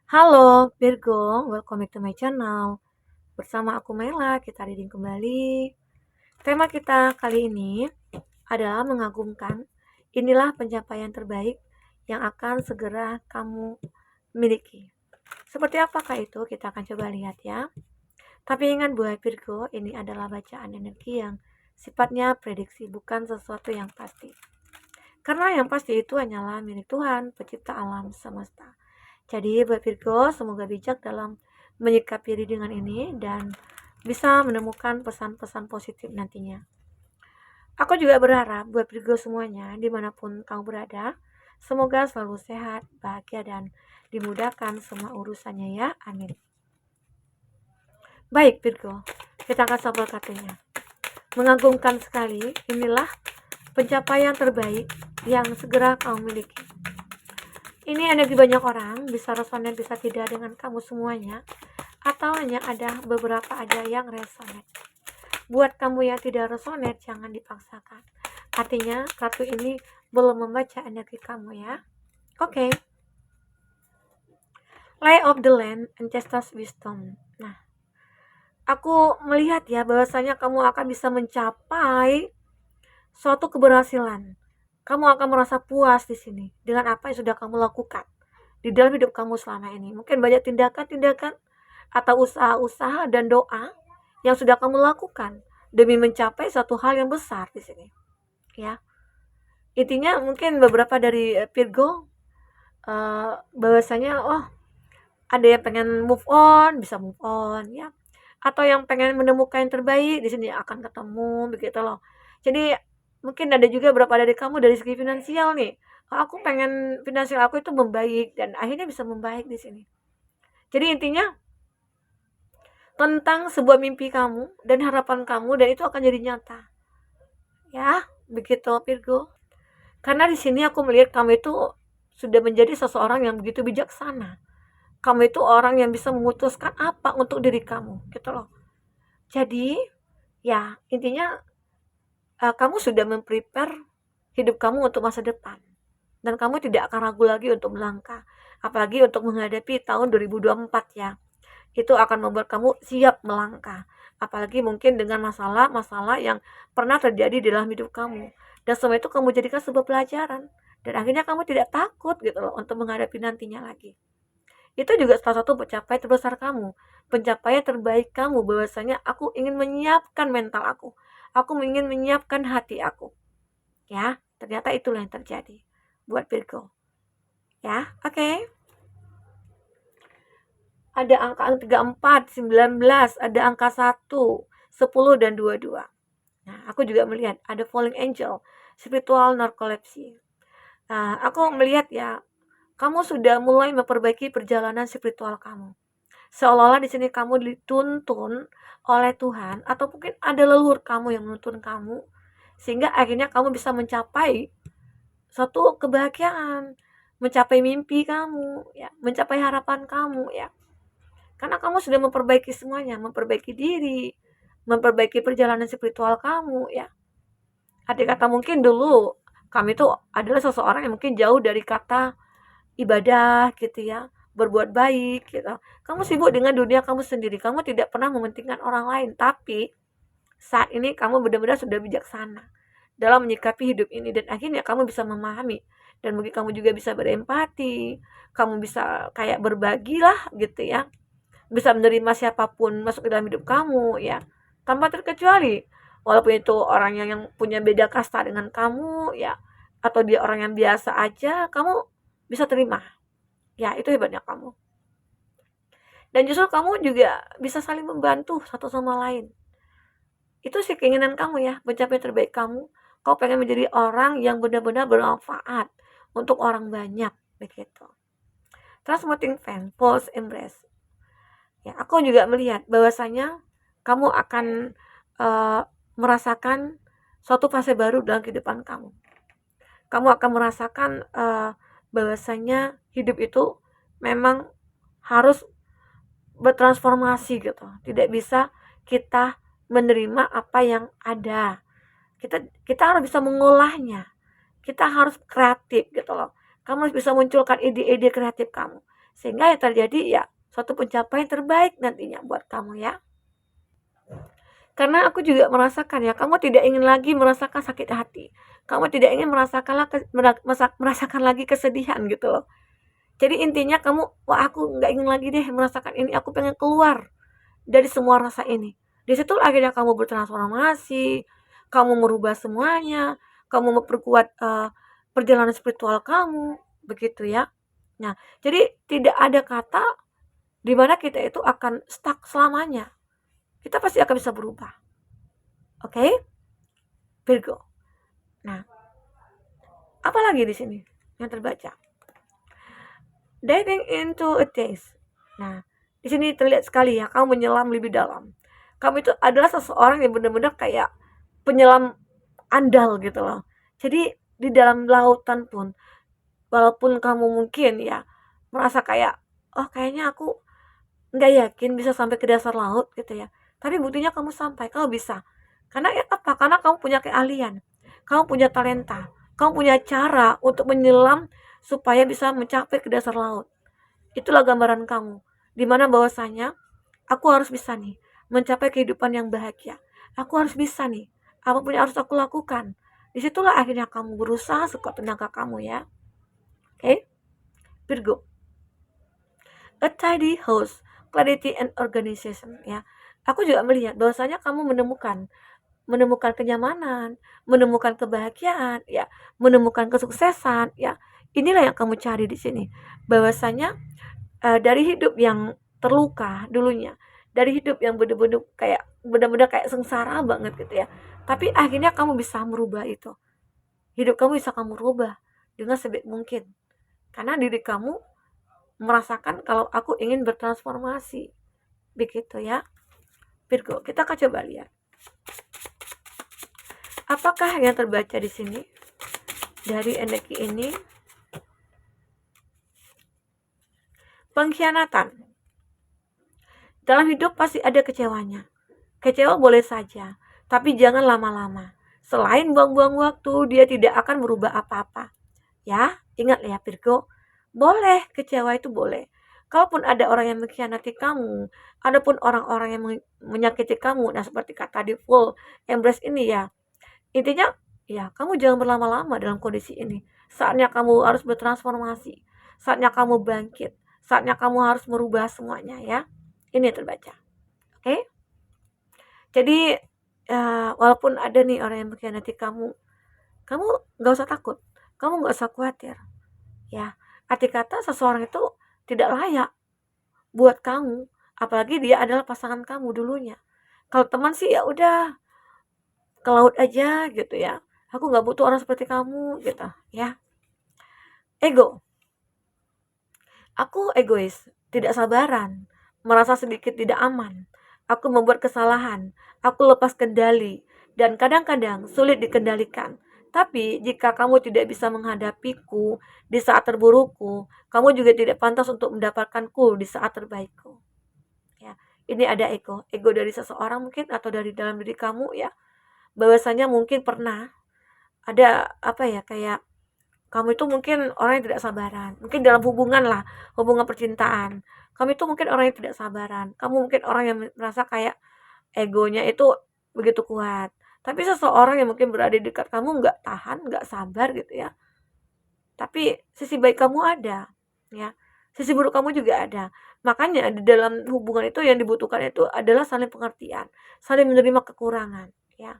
Halo Virgo, welcome back to my channel. Bersama aku Mela, kita reading kembali. Tema kita kali ini adalah mengagumkan. Inilah pencapaian terbaik yang akan segera kamu miliki. Seperti apakah itu? Kita akan coba lihat ya. Tapi ingat buat Virgo, ini adalah bacaan energi yang sifatnya prediksi, bukan sesuatu yang pasti. Karena yang pasti itu hanyalah milik Tuhan, pencipta alam semesta. Jadi buat Virgo, semoga bijak dalam menyikapi readingan ini dan bisa menemukan pesan-pesan positif nantinya. Aku juga berharap buat Virgo semuanya, dimanapun kamu berada, semoga selalu sehat, bahagia, dan dimudahkan semua urusannya ya, amin. Baik Virgo, kita akan sampel kartunya. Mengagumkan sekali, inilah pencapaian terbaik yang segera kamu miliki. Ini energi banyak orang, bisa resonate, bisa tidak dengan kamu semuanya, atau hanya ada beberapa aja yang resonate. Buat kamu yang tidak resonate, jangan dipaksakan. Artinya, kartu ini belum membaca energi kamu ya. Oke. Lay of the land, Ancestors Wisdom. Nah, aku melihat ya bahwasanya kamu akan bisa mencapai suatu keberhasilan. Kamu akan merasa puas di sini dengan apa yang sudah kamu lakukan di dalam hidup kamu selama ini. Mungkin banyak tindakan-tindakan atau usaha-usaha dan doa yang sudah kamu lakukan demi mencapai satu hal yang besar di sini. Ya, intinya mungkin beberapa dari Virgo bahwasanya ada yang pengen move on, bisa move on ya. Atau yang pengen menemukan yang terbaik di sini akan ketemu begitu loh. Jadi mungkin ada juga beberapa dari kamu dari segi finansial nih. Aku pengen finansial aku itu membaik dan akhirnya bisa membaik di sini. Jadi intinya tentang sebuah mimpi kamu dan harapan kamu dan itu akan jadi nyata. Ya, begitu Virgo. Karena di sini aku melihat kamu itu sudah menjadi seseorang yang begitu bijaksana. Kamu itu orang yang bisa memutuskan apa untuk diri kamu, gitu loh. Jadi, ya intinya kamu sudah memprepare hidup kamu untuk masa depan. Dan kamu tidak akan ragu lagi untuk melangkah. Apalagi untuk menghadapi tahun 2024 ya. Itu akan membuat kamu siap melangkah. Apalagi mungkin dengan masalah-masalah yang pernah terjadi di dalam hidup kamu. Dan semua itu kamu jadikan sebuah pelajaran. Dan akhirnya kamu tidak takut gitu loh untuk menghadapi nantinya lagi. Itu juga salah satu pencapaian terbesar kamu. Pencapaian terbaik kamu bahwasanya aku ingin menyiapkan mental aku. Aku ingin menyiapkan hati aku. Ya, ternyata itulah yang terjadi buat Virgo. Ya, oke. Ada angka 34, 19, ada angka 1, 10 dan 22. Nah, aku juga melihat ada falling angel, spiritual narcolepsy. Nah, aku melihat ya, kamu sudah mulai memperbaiki perjalanan spiritual kamu. Seolah-olah di sini kamu dituntun oleh Tuhan atau mungkin ada leluhur kamu yang menuntun kamu sehingga akhirnya kamu bisa mencapai suatu kebahagiaan, mencapai mimpi kamu, ya, mencapai harapan kamu, ya. Karena kamu sudah memperbaiki semuanya, memperbaiki diri, memperbaiki perjalanan spiritual kamu, ya. Arti kata mungkin dulu kami itu adalah seseorang yang mungkin jauh dari kata ibadah gitu ya, berbuat baik gitu. Kamu sibuk dengan dunia kamu sendiri, kamu tidak pernah mementingkan orang lain, tapi saat ini kamu benar-benar sudah bijaksana dalam menyikapi hidup ini dan akhirnya kamu bisa memahami dan mungkin kamu juga bisa berempati, kamu bisa kayak berbagi lah gitu ya, bisa menerima siapapun masuk ke dalam hidup kamu ya, tanpa terkecuali walaupun itu orang yang punya beda kasta dengan kamu ya, atau dia orang yang biasa aja, kamu bisa terima ya, itu hebatnya kamu. Dan justru kamu juga bisa saling membantu satu sama lain. Itu sih keinginan kamu ya, mencapai terbaik kamu. Kau pengen menjadi orang yang benar-benar bermanfaat untuk orang banyak, begitu. Transmuting fan, false embrace. Ya, aku juga melihat bahwasanya kamu akan merasakan suatu fase baru dalam kehidupan kamu. Kamu akan merasakan bahwasanya hidup itu memang harus bertransformasi gitu. Tidak bisa kita menerima apa yang ada. Kita harus bisa mengolahnya. Kita harus kreatif gitu loh. Kamu harus bisa munculkan ide-ide kreatif kamu Sehingga yang terjadi ya suatu pencapaian terbaik nantinya buat kamu ya. Karena aku juga merasakan ya, kamu tidak ingin lagi merasakan sakit hati. Kamu tidak ingin merasakan lagi kesedihan gitu loh. Jadi intinya kamu, wah aku nggak ingin lagi deh merasakan ini, aku pengen keluar dari semua rasa ini. Di situ akhirnya kamu bertransformasi, kamu merubah semuanya, kamu memperkuat perjalanan spiritual kamu, begitu ya. Nah, jadi tidak ada kata di mana kita itu akan stuck selamanya. Kita pasti akan bisa berubah. Oke? Virgo. Nah, apa lagi di sini yang terbaca? Diving into a taste. Nah, di sini terlihat sekali ya, kamu menyelam lebih dalam. Kamu itu adalah seseorang yang benar-benar kayak penyelam andal gitu loh. Jadi di dalam lautan pun, walaupun kamu mungkin ya merasa kayak, oh kayaknya aku nggak yakin bisa sampai ke dasar laut gitu ya. Tapi buktinya kamu sampai, kamu bisa. Karena ya apa? Karena kamu punya keahlian, kamu punya talenta, kamu punya cara untuk menyelam supaya bisa mencapai ke dasar laut. Itulah gambaran kamu, dimana bahwasanya aku harus bisa nih mencapai kehidupan yang bahagia. Aku harus bisa nih, apapun yang harus aku lakukan. Disitulah akhirnya kamu berusaha sekuat tenaga kamu ya. Oke, Virgo. A tidy house, clarity and organization ya. Aku juga melihat bahwasanya kamu menemukan kenyamanan, menemukan kebahagiaan ya, menemukan kesuksesan ya. Inilah yang kamu cari di sini. Bahwasanya dari hidup yang terluka dulunya, dari hidup yang benar-benar kayak sengsara banget gitu ya. Tapi akhirnya kamu bisa merubah itu. Hidup kamu bisa kamu rubah dengan sebaik mungkin. Karena diri kamu merasakan kalau aku ingin bertransformasi. Begitu ya. Virgo, kita akan coba lihat. Apakah yang terbaca di sini dari energi ini? Pengkhianatan. Dalam hidup pasti ada kecewanya. Kecewa boleh saja, tapi jangan lama-lama. Selain buang-buang waktu, dia tidak akan merubah apa-apa. Ya, ingat ya Virgo, boleh kecewa itu boleh. Kalaupun ada orang yang mengkhianati kamu, adapun orang-orang yang menyakiti kamu, nah seperti kata di full embrace ini ya, intinya ya kamu jangan berlama-lama dalam kondisi ini. Saatnya kamu harus bertransformasi, saatnya kamu bangkit, saatnya kamu harus merubah semuanya ya. Ini terbaca. Oke? Jadi walaupun ada nih orang yang mengkhianati kamu nggak usah takut, kamu nggak usah khawatir ya. Arti kata seseorang itu tidak layak buat kamu, apalagi dia adalah pasangan kamu dulunya. Kalau teman sih ya udah ke laut aja gitu ya, aku nggak butuh orang seperti kamu gitu ya. Ego. Aku egois, tidak sabaran, merasa sedikit tidak aman. Aku membuat kesalahan, aku lepas kendali, dan kadang-kadang sulit dikendalikan. Tapi jika kamu tidak bisa menghadapiku di saat terburukku, kamu juga tidak pantas untuk mendapatkanku di saat terbaikku. Ya, ini ada ego dari seseorang mungkin atau dari dalam diri kamu ya. Bahwasanya mungkin pernah ada apa ya, kayak kamu itu mungkin orang yang tidak sabaran, mungkin dalam hubungan percintaan. Kamu itu mungkin orang yang tidak sabaran, kamu mungkin orang yang merasa kayak egonya itu begitu kuat. Tapi seseorang yang mungkin berada di dekat kamu nggak tahan, nggak sabar gitu ya. Tapi sisi baik kamu ada, ya. Sisi buruk kamu juga ada. Makanya di dalam hubungan itu yang dibutuhkan itu adalah saling pengertian, saling menerima kekurangan, ya.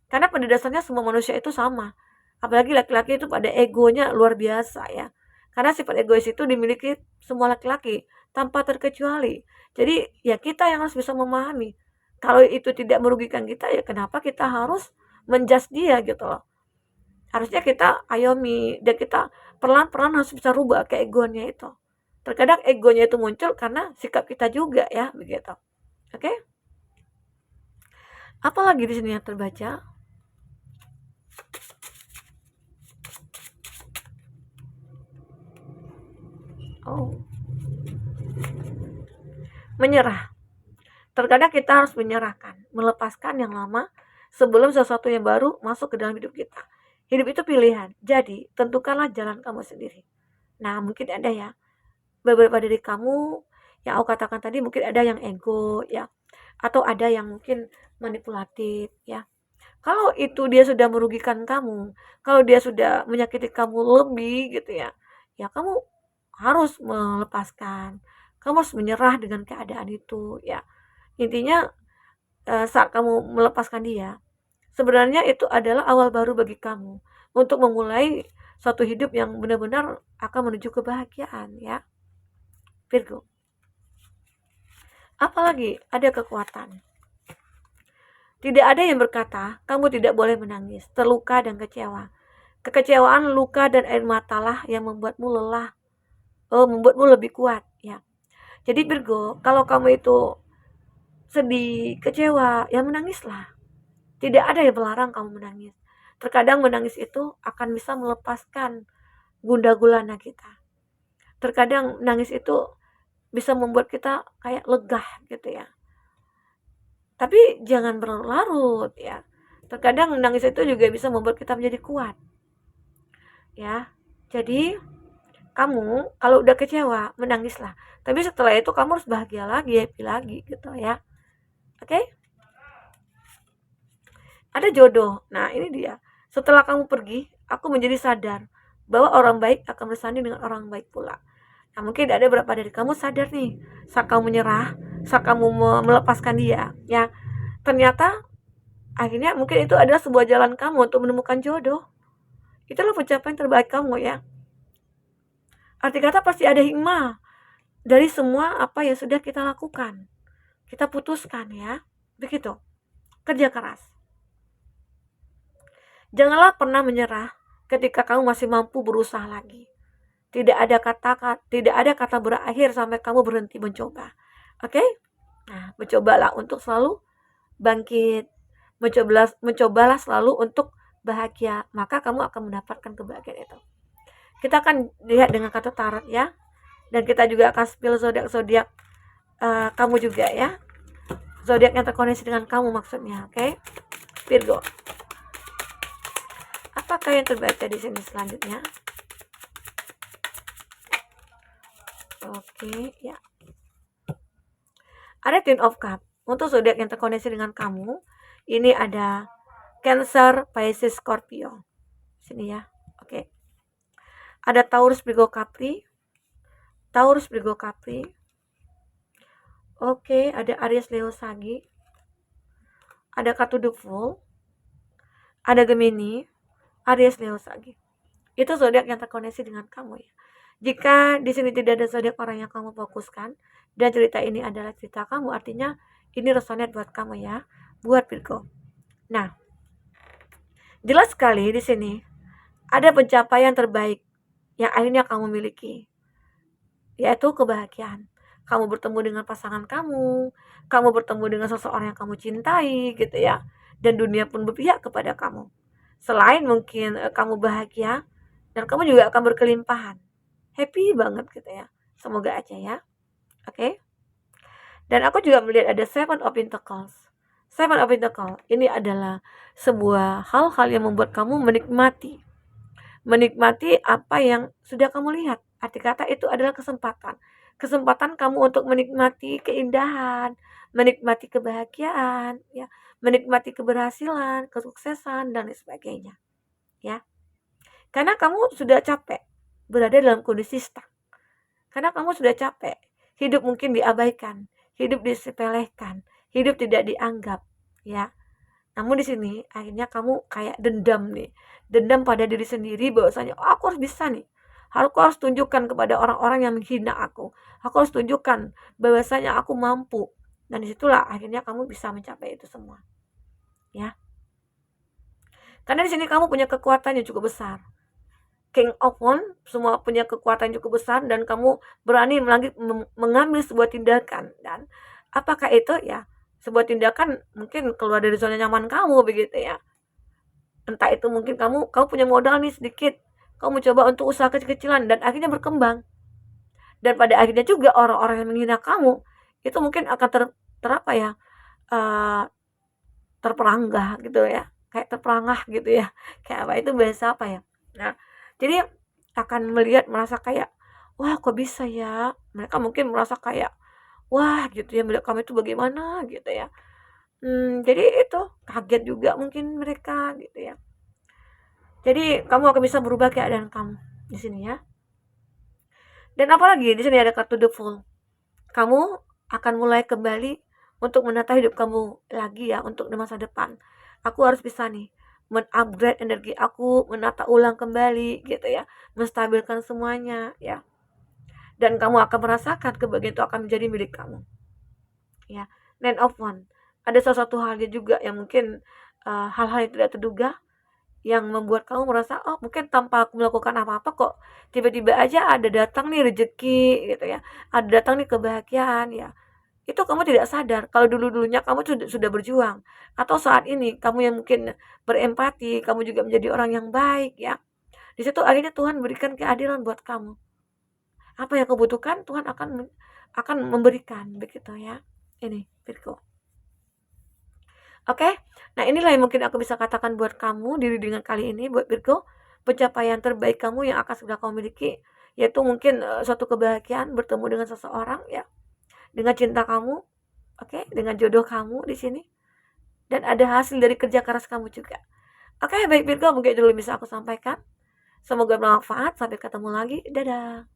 Karena pada dasarnya semua manusia itu sama. Apalagi laki-laki itu pada egonya luar biasa ya. Karena sifat egois itu dimiliki semua laki-laki tanpa terkecuali. Jadi ya kita yang harus bisa memahami. Kalau itu tidak merugikan kita ya kenapa kita harus menjudge dia gitu loh. Harusnya kita ayomi dan kita pelan-pelan harus bisa rubah keegoannya itu. Terkadang egonya itu muncul karena sikap kita juga ya begitu. Oke? Apalagi di sini yang terbaca? Oh. Menyerah. Terkadang kita harus menyerahkan, melepaskan yang lama sebelum sesuatu yang baru masuk ke dalam hidup kita. Hidup itu pilihan, jadi tentukanlah jalan kamu sendiri. Nah, mungkin ada ya, beberapa dari kamu yang aku katakan tadi mungkin ada yang ego ya, atau ada yang mungkin manipulatif ya. Kalau itu dia sudah merugikan kamu, kalau dia sudah menyakiti kamu lebih gitu ya, ya kamu harus melepaskan, kamu harus menyerah dengan keadaan itu ya. Intinya saat kamu melepaskan dia, sebenarnya itu adalah awal baru bagi kamu untuk memulai suatu hidup yang benar-benar akan menuju kebahagiaan ya, Virgo. Apalagi ada kekuatan. Tidak ada yang berkata, kamu tidak boleh menangis, terluka dan kecewa. Kekecewaan, luka, dan air matalah yang membuatmu lelah, membuatmu lebih kuat ya. Jadi Virgo, kalau kamu itu sedih, kecewa, ya menangislah. Tidak ada yang melarang kamu menangis. Terkadang menangis itu akan bisa melepaskan gundah gulana kita. Terkadang menangis itu bisa membuat kita kayak lega gitu ya. Tapi jangan berlarut ya. Terkadang menangis itu juga bisa membuat kita menjadi kuat. Ya. Jadi kamu kalau udah kecewa menangislah. Tapi setelah itu kamu harus bahagia lagi, happy lagi gitu ya. Oke? Ada jodoh. Nah, ini dia. Setelah kamu pergi, aku menjadi sadar bahwa orang baik akan bersanding dengan orang baik pula. Nah, mungkin ada beberapa dari kamu sadar nih, saat kamu menyerah, saat kamu melepaskan dia, ya. Ternyata akhirnya mungkin itu adalah sebuah jalan kamu untuk menemukan jodoh. Itulah pencapaian terbaik kamu ya. Arti kata pasti ada hikmah dari semua apa yang sudah kita lakukan. Kita putuskan ya. Begitu. Kerja keras. Janganlah pernah menyerah ketika kamu masih mampu berusaha lagi. Tidak ada kata berakhir sampai kamu berhenti mencoba. Oke? Nah, mencobalah untuk selalu bangkit. Mencobalah selalu untuk bahagia, maka kamu akan mendapatkan kebahagiaan itu. Kita akan lihat dengan kata tarot ya. Dan kita juga akan spill zodiak kamu juga ya. Zodiak yang terkoneksi dengan kamu maksudnya, oke? Virgo. Apakah yang terbaca di sini selanjutnya? Oke, ya. Ada Ten of Cups. Untuk zodiak yang terkoneksi dengan kamu, ini ada Cancer, Pisces, Scorpio. Sini ya. Oke. Ada Taurus, Virgo, Capri. Taurus, Virgo, Capri. Oke, ada Aries, Leo, Sagi. Ada Capricorn Full. Ada Gemini, Aries, Leo, Sagi. Itu zodiak yang terkoneksi dengan kamu ya. Jika di sini tidak ada zodiak orang yang kamu fokuskan dan cerita ini adalah cerita kamu, artinya ini resonate buat kamu ya, buat Virgo. Nah, jelas sekali di sini ada pencapaian terbaik yang akhirnya kamu miliki, yaitu kebahagiaan. Kamu bertemu dengan pasangan kamu bertemu dengan seseorang yang kamu cintai gitu ya, dan dunia pun berpihak kepada kamu. Selain mungkin kamu bahagia, dan kamu juga akan berkelimpahan. Happy banget gitu ya. Semoga aja ya. Oke. Dan aku juga melihat ada Seven of Pentacles. Seven of Pentacles ini adalah sebuah hal-hal yang membuat kamu menikmati apa yang sudah kamu lihat. Arti kata itu adalah kesempatan. Kesempatan kamu untuk menikmati keindahan, menikmati kebahagiaan, ya, menikmati keberhasilan, kesuksesan dan lain sebagainya. Ya. Karena kamu sudah capek berada dalam kondisi stuck. Karena kamu sudah capek, hidup mungkin diabaikan, hidup disepelekan, hidup tidak dianggap, ya. Namun di sini akhirnya kamu kayak dendam nih, dendam pada diri sendiri bahwasanya oh, aku harus bisa nih. Aku harus tunjukkan kepada orang-orang yang menghina aku. Aku harus tunjukkan bahwasanya aku mampu. Dan disitulah akhirnya kamu bisa mencapai itu semua, ya. Karena di sini kamu punya kekuatan yang cukup besar. King of Wands semua punya kekuatan cukup besar dan kamu berani mengambil sebuah tindakan, dan apakah itu ya sebuah tindakan mungkin keluar dari zona nyaman kamu begitu ya. Entah itu mungkin kamu punya modal nih sedikit, kamu coba untuk usaha kecil-kecilan dan akhirnya berkembang, dan pada akhirnya juga orang-orang yang menghina kamu itu mungkin akan terapa ya, terperanggah gitu ya, kayak terperangah gitu ya, kayak apa itu bahasa apa ya. Nah, jadi akan merasa kayak wah kok bisa ya? Mereka mungkin merasa kayak, wah gitu ya, melihat kamu itu bagaimana gitu ya. Jadi itu kaget juga mungkin mereka gitu ya. Jadi kamu akan bisa berubah keadaan kamu di sini ya. Dan apalagi di sini ada kartu The Fool. Kamu akan mulai kembali untuk menata hidup kamu lagi ya untuk di masa depan. Aku harus bisa nih men-upgrade energi aku, menata ulang kembali gitu ya, menstabilkan semuanya ya. Dan kamu akan merasakan kebahagiaan itu akan menjadi milik kamu. Ya, Nine of One. Ada salah satu halnya juga yang mungkin hal-hal yang tidak terduga yang membuat kamu merasa, oh mungkin tanpa aku melakukan apa-apa kok tiba-tiba aja ada datang nih rezeki gitu ya, ada datang nih kebahagiaan ya. Itu kamu tidak sadar kalau dulu-dulunya kamu sudah berjuang, atau saat ini kamu yang mungkin berempati, kamu juga menjadi orang yang baik ya. Di situ akhirnya Tuhan berikan keadilan buat kamu. Apa yang kau butuhkan Tuhan akan memberikan begitu ya. Ini Virgo. Oke, nah inilah yang mungkin aku bisa katakan buat kamu di readingan kali ini buat Virgo. Pencapaian terbaik kamu yang akan segera kamu miliki, yaitu mungkin suatu kebahagiaan bertemu dengan seseorang ya, dengan cinta kamu, oke, dengan jodoh kamu di sini, dan ada hasil dari kerja keras kamu juga. Oke, baik Virgo, mungkin itu dulu bisa aku sampaikan. Semoga bermanfaat. Sampai ketemu lagi. Dadah.